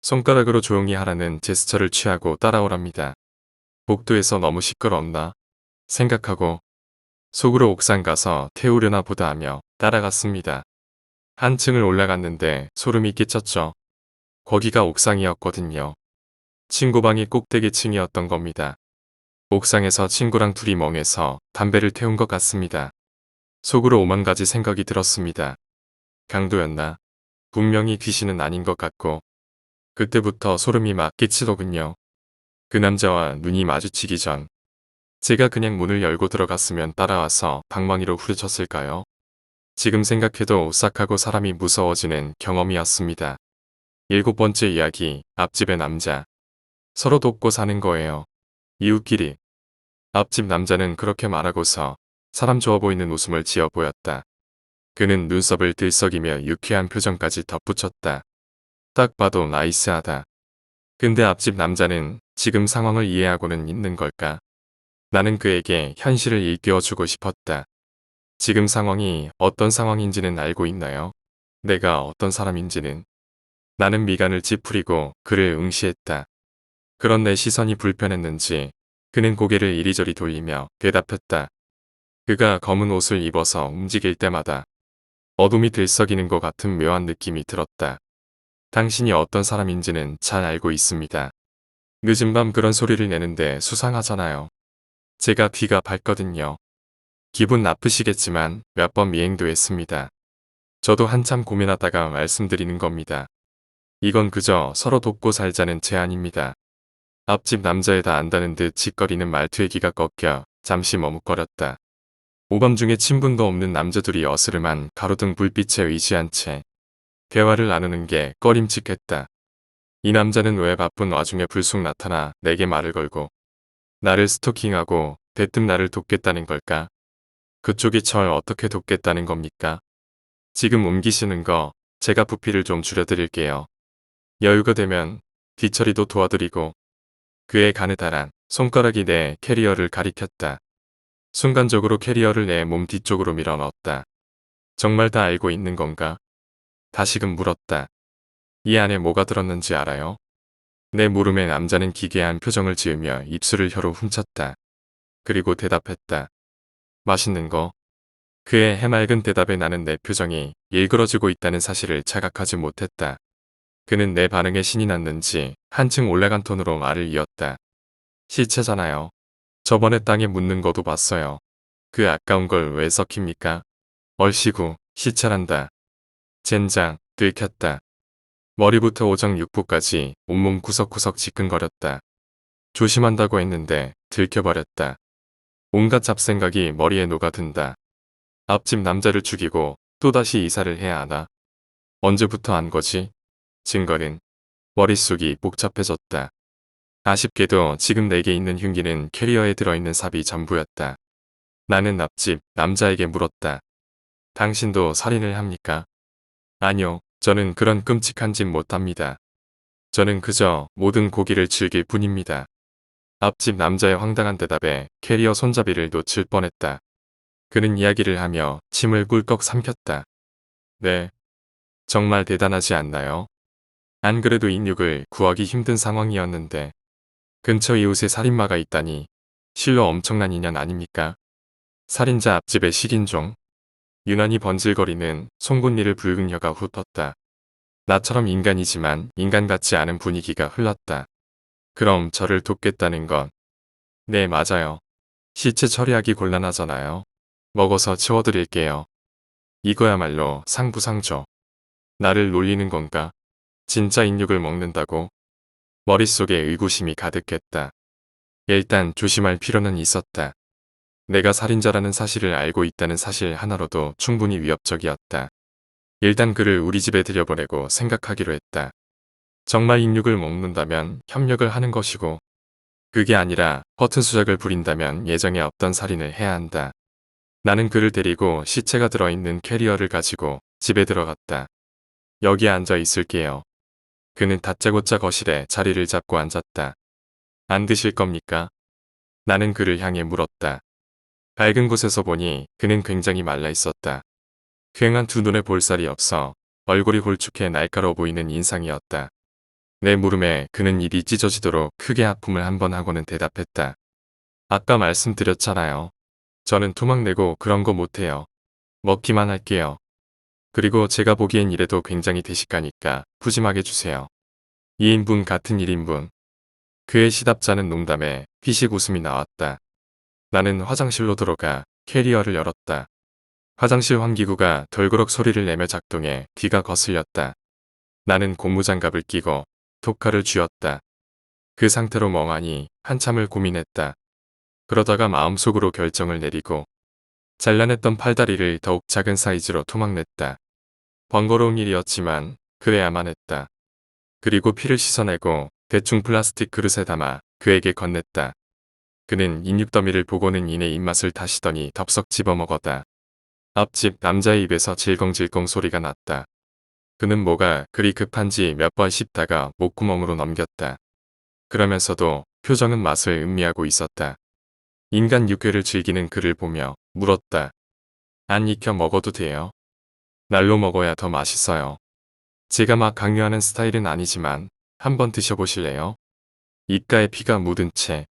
손가락으로 조용히 하라는 제스처를 취하고 따라오랍니다. 복도에서 너무 시끄럽나 생각하고 속으로 옥상 가서 태우려나 보다 하며 따라갔습니다. 한층을 올라갔는데 소름이 끼쳤죠. 거기가 옥상이었거든요. 친구 방이 꼭대기층이었던 겁니다. 옥상에서 친구랑 둘이 멍해서 담배를 태운 것 같습니다. 속으로 오만 가지 생각이 들었습니다. 강도였나? 분명히 귀신은 아닌 것 같고 그때부터 소름이 막 끼치더군요. 그 남자와 눈이 마주치기 전 제가 그냥 문을 열고 들어갔으면 따라와서 방망이로 후려쳤을까요? 지금 생각해도 오싹하고 사람이 무서워지는 경험이었습니다. 7번째 이야기, 앞집의 남자. 서로 돕고 사는 거예요. 이웃끼리. 앞집 남자는 그렇게 말하고서 사람 좋아 보이는 웃음을 지어 보였다. 그는 눈썹을 들썩이며 유쾌한 표정까지 덧붙였다. 딱 봐도 나이스하다. 근데 앞집 남자는 지금 상황을 이해하고는 있는 걸까? 나는 그에게 현실을 일깨워주고 싶었다. 지금 상황이 어떤 상황인지는 알고 있나요? 내가 어떤 사람인지는. 나는 미간을 찌푸리고 그를 응시했다. 그런 내 시선이 불편했는지 그는 고개를 이리저리 돌리며 대답했다. 그가 검은 옷을 입어서 움직일 때마다 어둠이 들썩이는 것 같은 묘한 느낌이 들었다. 당신이 어떤 사람인지는 잘 알고 있습니다. 늦은 밤 그런 소리를 내는데 수상하잖아요. 제가 귀가 밝거든요. 기분 나쁘시겠지만 몇 번 미행도 했습니다. 저도 한참 고민하다가 말씀드리는 겁니다. 이건 그저 서로 돕고 살자는 제안입니다. 앞집 남자애 다 안다는 듯 짓거리는 말투에 귀가 꺾여 잠시 머뭇거렸다. 오밤중에 친분도 없는 남자들이 어스름한 가로등 불빛에 의지한 채 대화를 나누는 게 꺼림칙했다. 이 남자는 왜 바쁜 와중에 불쑥 나타나 내게 말을 걸고 나를 스토킹하고 대뜸 나를 돕겠다는 걸까? 그쪽이 절 어떻게 돕겠다는 겁니까? 지금 옮기시는 거 제가 부피를 좀 줄여드릴게요. 여유가 되면 뒤처리도 도와드리고 그의 가느다란 손가락이 내 캐리어를 가리켰다. 순간적으로 캐리어를 내 몸 뒤쪽으로 밀어 넣었다. 정말 다 알고 있는 건가? 다시금 물었다. 이 안에 뭐가 들었는지 알아요? 내 물음에 남자는 기괴한 표정을 지으며 입술을 혀로 훔쳤다. 그리고 대답했다. 맛있는 거? 그의 해맑은 대답에 나는 내 표정이 일그러지고 있다는 사실을 자각하지 못했다. 그는 내 반응에 신이 났는지 한층 올라간 톤으로 말을 이었다. 시체잖아요. 저번에 땅에 묻는 거도 봤어요. 그 아까운 걸 왜 썩힙니까? 얼씨구, 시체란다. 젠장, 들켰다. 머리부터 오정육부까지 온몸 구석구석 지끈거렸다. 조심한다고 했는데 들켜버렸다. 온갖 잡생각이 머리에 녹아든다. 앞집 남자를 죽이고 또다시 이사를 해야 하나? 언제부터 한 거지? 증거는 머릿속이 복잡해졌다. 아쉽게도 지금 내게 있는 흉기는 캐리어에 들어있는 삽이 전부였다. 나는 앞집 남자에게 물었다. 당신도 살인을 합니까? 아니요, 저는 그런 끔찍한 짓 못합니다. 저는 그저 모든 고기를 즐길 뿐입니다. 앞집 남자의 황당한 대답에 캐리어 손잡이를 놓칠 뻔했다. 그는 이야기를 하며 침을 꿀꺽 삼켰다. 네, 정말 대단하지 않나요? 안 그래도 인육을 구하기 힘든 상황이었는데 근처 이웃에 살인마가 있다니 실로 엄청난 인연 아닙니까? 살인자 앞집의 식인종. 유난히 번질거리는 송곳니를 붉은 혀가 훑었다. 나처럼 인간이지만 인간 같지 않은 분위기가 흘렀다. 그럼 저를 돕겠다는 건? 네, 맞아요. 시체 처리하기 곤란하잖아요. 먹어서 치워드릴게요. 이거야말로 상부상조. 나를 놀리는 건가? 진짜 인육을 먹는다고? 머릿속에 의구심이 가득했다. 일단 조심할 필요는 있었다. 내가 살인자라는 사실을 알고 있다는 사실 하나로도 충분히 위협적이었다. 일단 그를 우리 집에 들여보내고 생각하기로 했다. 정말 인육을 먹는다면 협력을 하는 것이고, 그게 아니라 허튼 수작을 부린다면 예정에 없던 살인을 해야 한다. 나는 그를 데리고 시체가 들어있는 캐리어를 가지고 집에 들어갔다. 여기에 앉아 있을게요. 그는 다짜고짜 거실에 자리를 잡고 앉았다. 안 드실 겁니까? 나는 그를 향해 물었다. 밝은 곳에서 보니 그는 굉장히 말라 있었다. 퀭한 두 눈에 볼살이 없어 얼굴이 홀쭉해 날카로워 보이는 인상이었다. 내 물음에 그는 입이 찢어지도록 크게 하품을 한 번 하고는 대답했다. 아까 말씀드렸잖아요. 저는 토막내고 그런 거 못해요. 먹기만 할게요. 그리고 제가 보기엔 이래도 굉장히 대식가니까 푸짐하게 주세요. 2인분 같은 1인분. 그의 시답잖은 농담에 피식 웃음이 나왔다. 나는 화장실로 들어가 캐리어를 열었다. 화장실 환기구가 덜그럭 소리를 내며 작동해 귀가 거슬렸다. 나는 고무장갑을 끼고 토카를 쥐었다. 그 상태로 멍하니 한참을 고민했다. 그러다가 마음속으로 결정을 내리고 잘라냈던 팔다리를 더욱 작은 사이즈로 토막냈다. 번거로운 일이었지만 그래야만 했다. 그리고 피를 씻어내고 대충 플라스틱 그릇에 담아 그에게 건넸다. 그는 인육더미를 보고는 이내 입맛을 다시더니 덥석 집어먹었다. 앞집 남자의 입에서 질겅질겅 소리가 났다. 그는 뭐가 그리 급한지 몇 번 씹다가 목구멍으로 넘겼다. 그러면서도 표정은 맛을 음미하고 있었다. 인간 육회를 즐기는 그를 보며 물었다. 안 익혀 먹어도 돼요? 날로 먹어야 더 맛있어요. 제가 막 강요하는 스타일은 아니지만 한번 드셔보실래요? 입가에 피가 묻은 채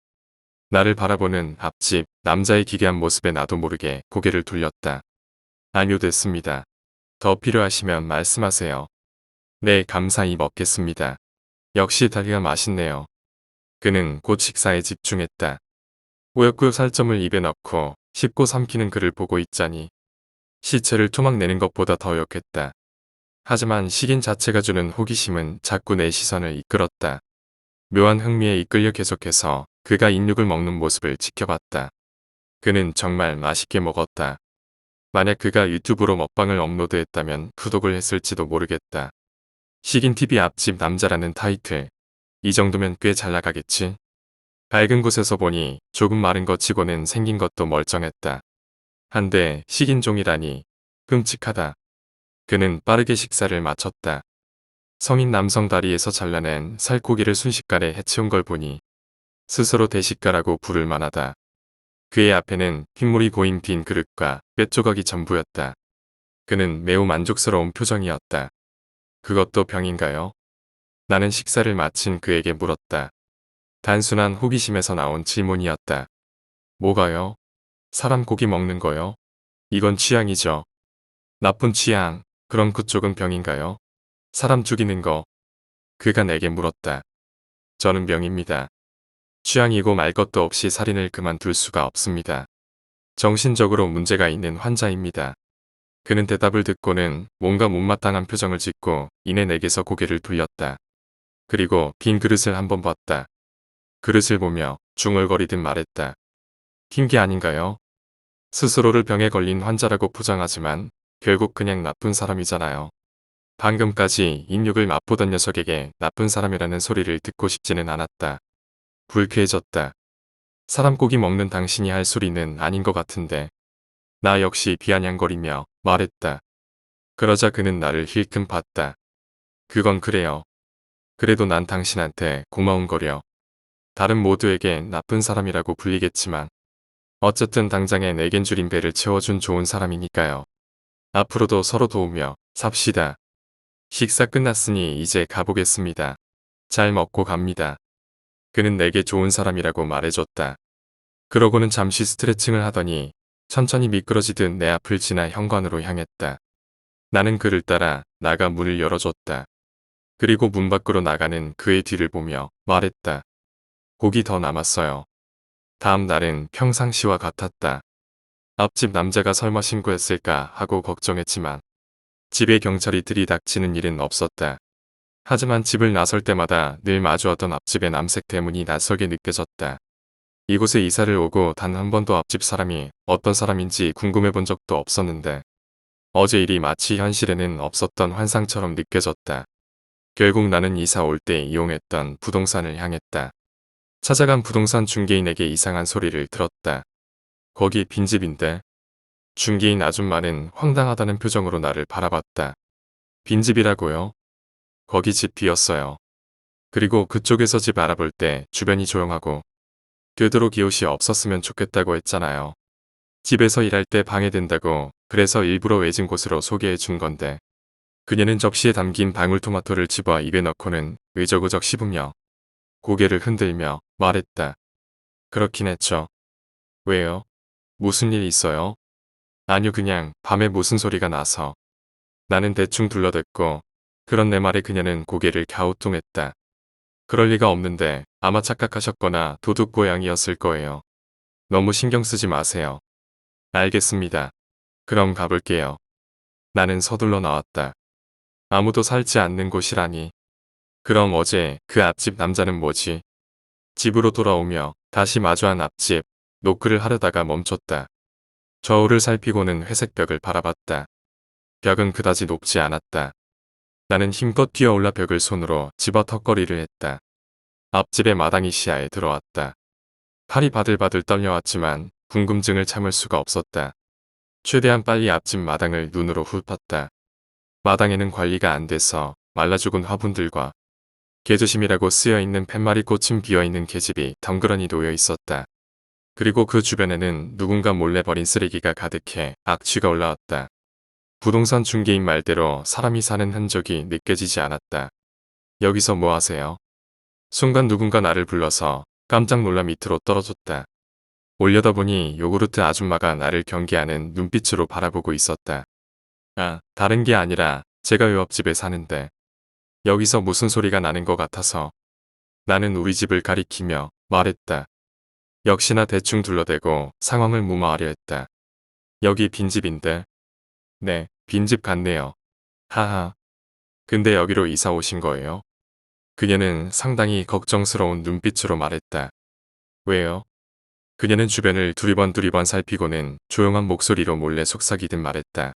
나를 바라보는 앞집 남자의 기괴한 모습에 나도 모르게 고개를 돌렸다. 아니요, 됐습니다. 더 필요하시면 말씀하세요. 네, 감사히 먹겠습니다. 역시 다리가 맛있네요. 그는 곧 식사에 집중했다. 꾸역꾸역 살점을 입에 넣고 씹고 삼키는 그를 보고 있자니 시체를 토막내는 것보다 더 역했다. 하지만 식인 자체가 주는 호기심은 자꾸 내 시선을 이끌었다. 묘한 흥미에 이끌려 계속해서 그가 인육을 먹는 모습을 지켜봤다. 그는 정말 맛있게 먹었다. 만약 그가 유튜브로 먹방을 업로드했다면 구독을 했을지도 모르겠다. 식인TV 앞집 남자라는 타이틀. 이 정도면 꽤 잘 나가겠지? 밝은 곳에서 보니 조금 마른 것 치고는 생긴 것도 멀쩡했다. 한데 식인종이라니 끔찍하다. 그는 빠르게 식사를 마쳤다. 성인 남성 다리에서 잘라낸 살코기를 순식간에 해치운 걸 보니 스스로 대식가라고 부를 만하다. 그의 앞에는 핏물이 고인 빈 그릇과 뼈조각이 전부였다. 그는 매우 만족스러운 표정이었다. 그것도 병인가요? 나는 식사를 마친 그에게 물었다. 단순한 호기심에서 나온 질문이었다. 뭐가요? 사람 고기 먹는 거요? 이건 취향이죠. 나쁜 취향. 그럼 그쪽은 병인가요? 사람 죽이는 거. 그가 내게 물었다. 저는 병입니다. 취향이고 말 것도 없이 살인을 그만둘 수가 없습니다. 정신적으로 문제가 있는 환자입니다. 그는 대답을 듣고는 뭔가 못마땅한 표정을 짓고 이내 내게서 고개를 돌렸다. 그리고 빈 그릇을 한번 봤다. 그릇을 보며 중얼거리듯 말했다. 흰 게 아닌가요? 스스로를 병에 걸린 환자라고 포장하지만 결국 그냥 나쁜 사람이잖아요. 방금까지 인육을 맛보던 녀석에게 나쁜 사람이라는 소리를 듣고 싶지는 않았다. 불쾌해졌다. 사람 고기 먹는 당신이 할 소리는 아닌 것 같은데. 나 역시 비아냥거리며 말했다. 그러자 그는 나를 힐끔 봤다. 그건 그래요. 그래도 난 당신한테 고마운 거려. 다른 모두에게 나쁜 사람이라고 불리겠지만 어쨌든 당장에 내겐 줄인 배를 채워준 좋은 사람이니까요. 앞으로도 서로 도우며 삽시다. 식사 끝났으니 이제 가보겠습니다. 잘 먹고 갑니다. 그는 내게 좋은 사람이라고 말해줬다. 그러고는 잠시 스트레칭을 하더니 천천히 미끄러지듯 내 앞을 지나 현관으로 향했다. 나는 그를 따라 나가 문을 열어줬다. 그리고 문 밖으로 나가는 그의 뒤를 보며 말했다. 고기 더 남았어요. 다음 날은 평상시와 같았다. 앞집 남자가 설마 신고했을까 하고 걱정했지만 집에 경찰이 들이닥치는 일은 없었다. 하지만 집을 나설 때마다 늘 마주하던 앞집의 남색 대문이 낯설게 느껴졌다. 이곳에 이사를 오고 단 한 번도 앞집 사람이 어떤 사람인지 궁금해 본 적도 없었는데 어제 일이 마치 현실에는 없었던 환상처럼 느껴졌다. 결국 나는 이사 올 때 이용했던 부동산을 향했다. 찾아간 부동산 중개인에게 이상한 소리를 들었다. 거기 빈집인데? 중개인 아줌마는 황당하다는 표정으로 나를 바라봤다. 빈집이라고요? 거기 집 비었어요. 그리고 그쪽에서 집 알아볼 때 주변이 조용하고 되도록 이웃이 없었으면 좋겠다고 했잖아요. 집에서 일할 때 방해된다고 그래서 일부러 외진 곳으로 소개해 준 건데 그녀는 접시에 담긴 방울토마토를 집어 입에 넣고는 의적의적 씹으며 고개를 흔들며 말했다. 그렇긴 했죠. 왜요? 무슨 일 있어요? 아니요 그냥 밤에 무슨 소리가 나서. 나는 대충 둘러댔고 그런 내 말에 그녀는 고개를 갸우뚱했다. 그럴 리가 없는데 아마 착각하셨거나 도둑고양이였을 거예요. 너무 신경 쓰지 마세요. 알겠습니다. 그럼 가볼게요. 나는 서둘러 나왔다. 아무도 살지 않는 곳이라니. 그럼 어제 그 앞집 남자는 뭐지? 집으로 돌아오며 다시 마주한 앞집 노크를 하려다가 멈췄다. 저울을 살피고는 회색 벽을 바라봤다. 벽은 그다지 높지 않았다. 나는 힘껏 뛰어올라 벽을 손으로 집어 턱걸이를 했다. 앞집의 마당이 시야에 들어왔다. 팔이 바들바들 떨려왔지만 궁금증을 참을 수가 없었다. 최대한 빨리 앞집 마당을 눈으로 훑었다. 마당에는 관리가 안 돼서 말라 죽은 화분들과 개조심이라고 쓰여있는 팻말이 꽂힌 비어있는 계집이 덩그러니 놓여 있었다. 그리고 그 주변에는 누군가 몰래 버린 쓰레기가 가득해 악취가 올라왔다. 부동산 중개인 말대로 사람이 사는 흔적이 느껴지지 않았다. 여기서 뭐 하세요? 순간 누군가 나를 불러서 깜짝 놀라 밑으로 떨어졌다. 올려다보니 요구르트 아줌마가 나를 경계하는 눈빛으로 바라보고 있었다. 아, 다른 게 아니라 제가 요 앞집에 사는데 여기서 무슨 소리가 나는 것 같아서 나는 우리 집을 가리키며 말했다. 역시나 대충 둘러대고 상황을 무마하려 했다. 여기 빈집인데? 네, 빈집 같네요. 하하. 근데 여기로 이사 오신 거예요? 그녀는 상당히 걱정스러운 눈빛으로 말했다. 왜요? 그녀는 주변을 두리번 살피고는 조용한 목소리로 몰래 속삭이듯 말했다.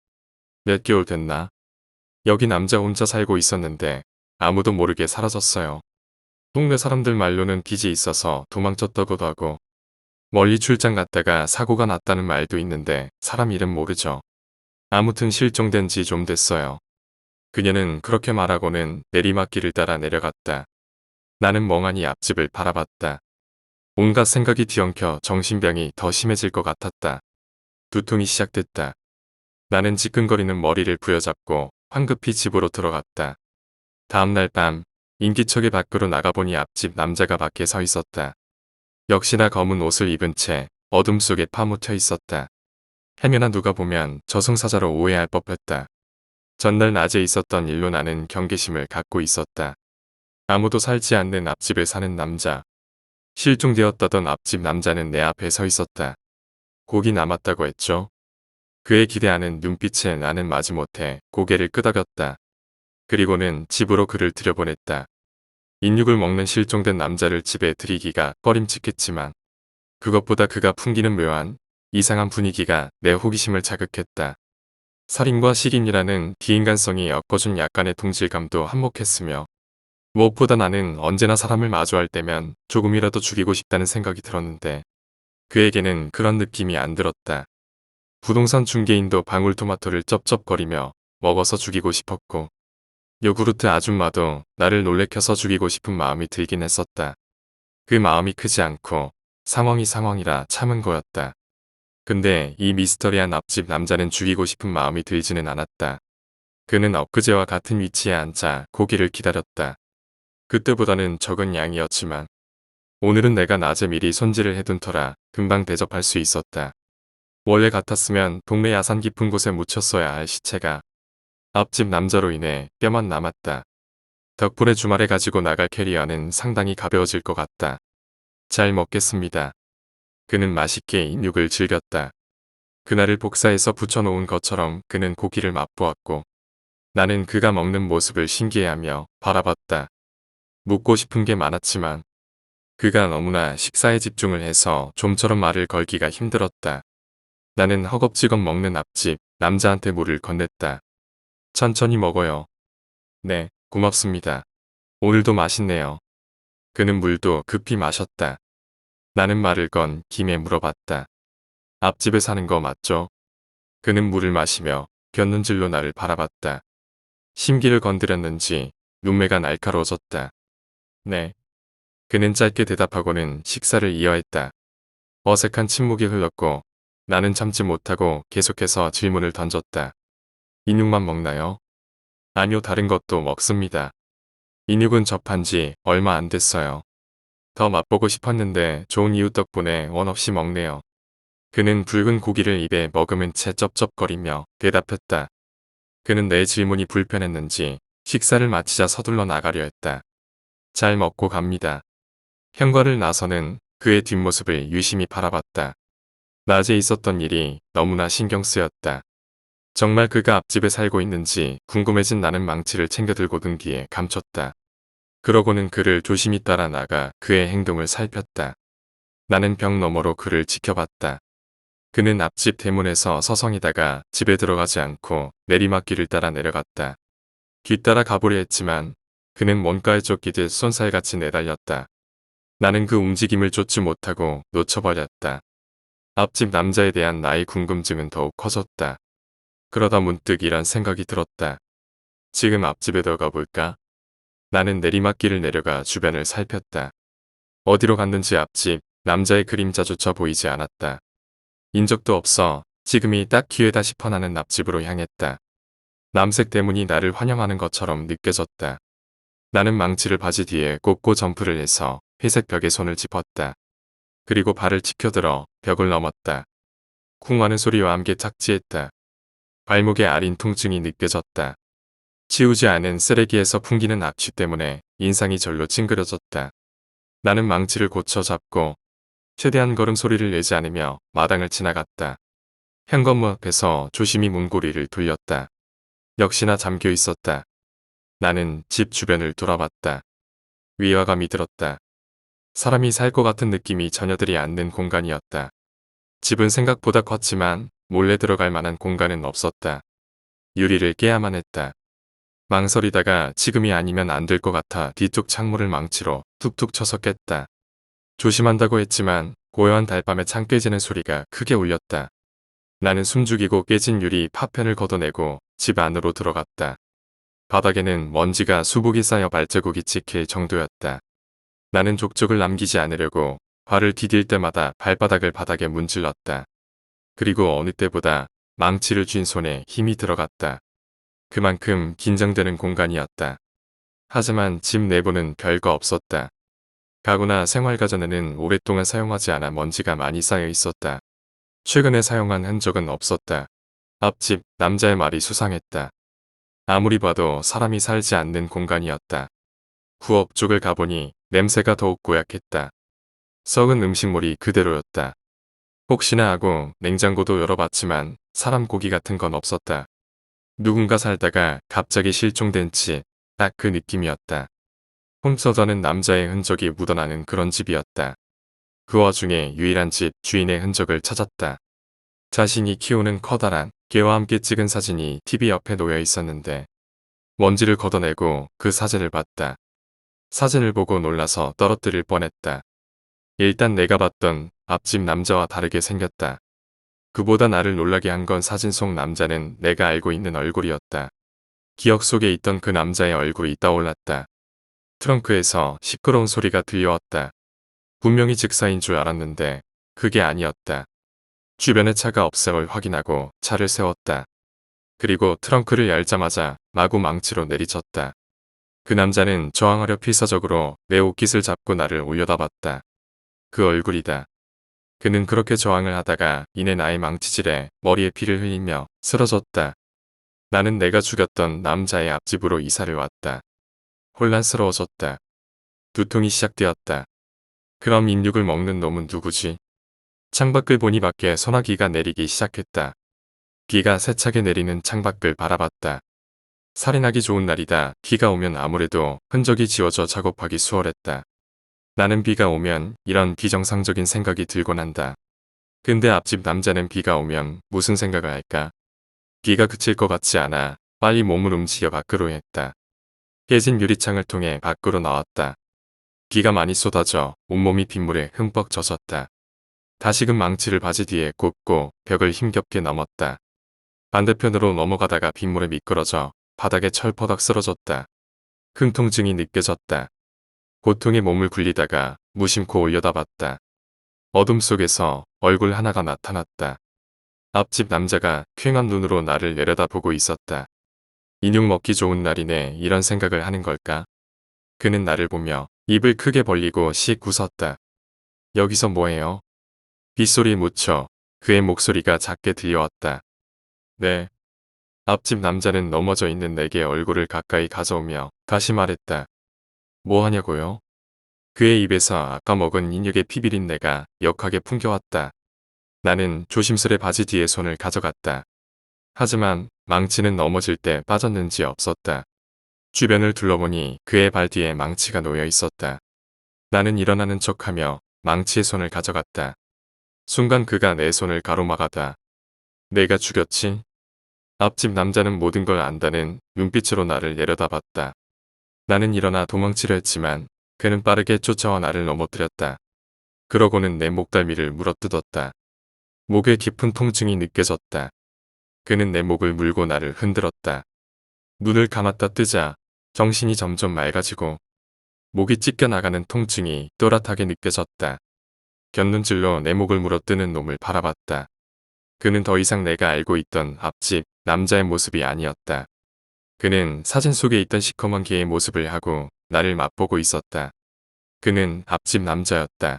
몇 개월 됐나? 여기 남자 혼자 살고 있었는데 아무도 모르게 사라졌어요. 동네 사람들 말로는 빚이 있어서 도망쳤다고도 하고 멀리 출장 갔다가 사고가 났다는 말도 있는데 사람 이름 모르죠. 아무튼 실종된 지 좀 됐어요. 그녀는 그렇게 말하고는 내리막길을 따라 내려갔다. 나는 멍하니 앞집을 바라봤다. 온갖 생각이 뒤엉켜 정신병이 더 심해질 것 같았다. 두통이 시작됐다. 나는 지끈거리는 머리를 부여잡고 황급히 집으로 들어갔다. 다음날 밤 인기척에 밖으로 나가보니 앞집 남자가 밖에 서 있었다. 역시나 검은 옷을 입은 채 어둠 속에 파묻혀 있었다. 해면아 누가 보면 저승사자로 오해할 법했다. 전날 낮에 있었던 일로 나는 경계심을 갖고 있었다. 아무도 살지 않는 앞집에 사는 남자. 실종되었다던 앞집 남자는 내 앞에 서 있었다. 곡이 남았다고 했죠. 그의 기대하는 눈빛에 나는 마지못해 고개를 끄덕였다. 그리고는 집으로 그를 들여보냈다. 인육을 먹는 실종된 남자를 집에 들이기가 꺼림칙했지만 그것보다 그가 풍기는 묘한 이상한 분위기가 내 호기심을 자극했다. 살인과 식인이라는 비인간성이 엮어준 약간의 동질감도 한몫했으며 무엇보다 나는 언제나 사람을 마주할 때면 조금이라도 죽이고 싶다는 생각이 들었는데 그에게는 그런 느낌이 안 들었다. 부동산 중개인도 방울토마토를 쩝쩝거리며 먹어서 죽이고 싶었고 요구르트 아줌마도 나를 놀래켜서 죽이고 싶은 마음이 들긴 했었다. 그 마음이 크지 않고 상황이라 참은 거였다. 근데 이 미스터리한 앞집 남자는 죽이고 싶은 마음이 들지는 않았다. 그는 엊그제와 같은 위치에 앉아 고기를 기다렸다. 그때보다는 적은 양이었지만 오늘은 내가 낮에 미리 손질을 해둔 터라 금방 대접할 수 있었다. 원래 같았으면 동네 야산 깊은 곳에 묻혔어야 할 시체가 앞집 남자로 인해 뼈만 남았다. 덕분에 주말에 가지고 나갈 캐리어는 상당히 가벼워질 것 같다. 잘 먹겠습니다. 그는 맛있게 인육을 즐겼다. 그날을 복사해서 붙여놓은 것처럼 그는 고기를 맛보았고 나는 그가 먹는 모습을 신기해하며 바라봤다. 묻고 싶은 게 많았지만 그가 너무나 식사에 집중을 해서 좀처럼 말을 걸기가 힘들었다. 나는 허겁지겁 먹는 앞집 남자한테 물을 건넸다. 천천히 먹어요. 네, 고맙습니다. 오늘도 맛있네요. 그는 물도 급히 마셨다. 나는 말을 건 김에 물어봤다. 앞집에 사는 거 맞죠? 그는 물을 마시며 곁눈질로 나를 바라봤다. 심기를 건드렸는지 눈매가 날카로워졌다. 네. 그는 짧게 대답하고는 식사를 이어했다. 어색한 침묵이 흘렀고 나는 참지 못하고 계속해서 질문을 던졌다. 인육만 먹나요? 아니요, 다른 것도 먹습니다. 인육은 접한 지 얼마 안 됐어요. 더 맛보고 싶었는데 좋은 이웃 덕분에 원 없이 먹네요. 그는 붉은 고기를 입에 머금은 채 쩝쩝거리며 대답했다. 그는 내 질문이 불편했는지 식사를 마치자 서둘러 나가려 했다. 잘 먹고 갑니다. 현관을 나서는 그의 뒷모습을 유심히 바라봤다. 낮에 있었던 일이 너무나 신경 쓰였다. 정말 그가 앞집에 살고 있는지 궁금해진 나는 망치를 챙겨 들고 든 뒤에 감췄다. 그러고는 그를 조심히 따라 나가 그의 행동을 살폈다. 나는 벽 너머로 그를 지켜봤다. 그는 앞집 대문에서 서성이다가 집에 들어가지 않고 내리막길을 따라 내려갔다. 뒤따라 가보려 했지만 그는 뭔가에 쫓기듯 쏜살같이 내달렸다. 나는 그 움직임을 쫓지 못하고 놓쳐버렸다. 앞집 남자에 대한 나의 궁금증은 더욱 커졌다. 그러다 문득 이런 생각이 들었다. 지금 앞집에 들어가 볼까? 나는 내리막길을 내려가 주변을 살폈다. 어디로 갔는지 앞집 남자의 그림자조차 보이지 않았다. 인적도 없어 지금이 딱 기회다 싶어 나는 앞집으로 향했다. 남색 대문이 나를 환영하는 것처럼 느껴졌다. 나는 망치를 바지 뒤에 꽂고 점프를 해서 회색 벽에 손을 짚었다. 그리고 발을 치켜들어 벽을 넘었다. 쿵 하는 소리와 함께 착지했다. 발목에 아린 통증이 느껴졌다. 치우지 않은 쓰레기에서 풍기는 악취 때문에 인상이 절로 찡그려졌다. 나는 망치를 고쳐 잡고 최대한 걸음소리를 내지 않으며 마당을 지나갔다. 현관문 앞에서 조심히 문고리를 돌렸다. 역시나 잠겨 있었다. 나는 집 주변을 돌아봤다. 위화감이 들었다. 사람이 살 것 같은 느낌이 전혀 들지 않는 공간이었다. 집은 생각보다 컸지만 몰래 들어갈 만한 공간은 없었다. 유리를 깨야만 했다. 망설이다가 지금이 아니면 안 될 것 같아 뒤쪽 창문을 망치로 툭툭 쳐서 깼다. 조심한다고 했지만 고요한 달밤에 창 깨지는 소리가 크게 울렸다. 나는 숨죽이고 깨진 유리 파편을 걷어내고 집 안으로 들어갔다. 바닥에는 먼지가 수북이 쌓여 발자국이 찍힐 정도였다. 나는 족적을 남기지 않으려고 발을 디딜 때마다 발바닥을 바닥에 문질렀다. 그리고 어느 때보다 망치를 쥔 손에 힘이 들어갔다. 그만큼 긴장되는 공간이었다. 하지만 집 내부는 별거 없었다. 가구나 생활가전에는 오랫동안 사용하지 않아 먼지가 많이 쌓여 있었다. 최근에 사용한 흔적은 없었다. 앞집 남자의 말이 수상했다. 아무리 봐도 사람이 살지 않는 공간이었다. 부엌 쪽을 가보니 냄새가 더욱 고약했다. 썩은 음식물이 그대로였다. 혹시나 하고 냉장고도 열어봤지만 사람 고기 같은 건 없었다. 누군가 살다가 갑자기 실종된 집, 딱 그 느낌이었다. 홈서더는 남자의 흔적이 묻어나는 그런 집이었다. 그 와중에 유일한 집 주인의 흔적을 찾았다. 자신이 키우는 커다란 개와 함께 찍은 사진이 TV 옆에 놓여 있었는데 먼지를 걷어내고 그 사진을 봤다. 사진을 보고 놀라서 떨어뜨릴 뻔했다. 일단 내가 봤던 앞집 남자와 다르게 생겼다. 그보다 나를 놀라게 한 건 사진 속 남자는 내가 알고 있는 얼굴이었다. 기억 속에 있던 그 남자의 얼굴이 떠올랐다. 트렁크에서 시끄러운 소리가 들려왔다. 분명히 즉사인 줄 알았는데 그게 아니었다. 주변에 차가 없음을 확인하고 차를 세웠다. 그리고 트렁크를 열자마자 마구 망치로 내리쳤다. 그 남자는 저항하려 필사적으로 내 옷깃을 잡고 나를 올려다봤다. 그 얼굴이다. 그는 그렇게 저항을 하다가 이내 나의 망치질에 머리에 피를 흘리며 쓰러졌다. 나는 내가 죽였던 남자의 앞집으로 이사를 왔다. 혼란스러워졌다. 두통이 시작되었다. 그럼 인육을 먹는 놈은 누구지? 창밖을 보니 밖에 소나기가 내리기 시작했다. 비가 세차게 내리는 창밖을 바라봤다. 살인하기 좋은 날이다. 비가 오면 아무래도 흔적이 지워져 작업하기 수월했다. 나는 비가 오면 이런 비정상적인 생각이 들곤 한다. 근데 앞집 남자는 비가 오면 무슨 생각을 할까? 비가 그칠 것 같지 않아 빨리 몸을 움직여 밖으로 했다. 깨진 유리창을 통해 밖으로 나왔다. 비가 많이 쏟아져 온몸이 빗물에 흠뻑 젖었다. 다시금 망치를 바지 뒤에 꽂고 벽을 힘겹게 넘었다. 반대편으로 넘어가다가 빗물에 미끄러져 바닥에 철퍼덕 쓰러졌다. 큰 통증이 느껴졌다. 고통에 몸을 굴리다가 무심코 올려다봤다. 어둠 속에서 얼굴 하나가 나타났다. 앞집 남자가 퀭한 눈으로 나를 내려다보고 있었다. 인육 먹기 좋은 날이네 이런 생각을 하는 걸까? 그는 나를 보며 입을 크게 벌리고 씩 웃었다. 여기서 뭐해요? 빗소리에 묻혀 그의 목소리가 작게 들려왔다. 네. 앞집 남자는 넘어져 있는 내게 얼굴을 가까이 가져오며 다시 말했다. 뭐 하냐고요? 그의 입에서 아까 먹은 인육의 피비린내가 역하게 풍겨왔다. 나는 조심스레 바지 뒤에 손을 가져갔다. 하지만 망치는 넘어질 때 빠졌는지 없었다. 주변을 둘러보니 그의 발 뒤에 망치가 놓여 있었다. 나는 일어나는 척하며 망치의 손을 가져갔다. 순간 그가 내 손을 가로막았다. 내가 죽였지? 앞집 남자는 모든 걸 안다는 눈빛으로 나를 내려다봤다. 나는 일어나 도망치려 했지만 그는 빠르게 쫓아와 나를 넘어뜨렸다. 그러고는 내 목덜미를 물어뜯었다. 목에 깊은 통증이 느껴졌다. 그는 내 목을 물고 나를 흔들었다. 눈을 감았다 뜨자 정신이 점점 맑아지고 목이 찢겨나가는 통증이 또렷하게 느껴졌다. 곁눈질로 내 목을 물어뜯는 놈을 바라봤다. 그는 더 이상 내가 알고 있던 앞집 남자의 모습이 아니었다. 그는 사진 속에 있던 시커먼 개의 모습을 하고 나를 맛보고 있었다. 그는 앞집 남자였다.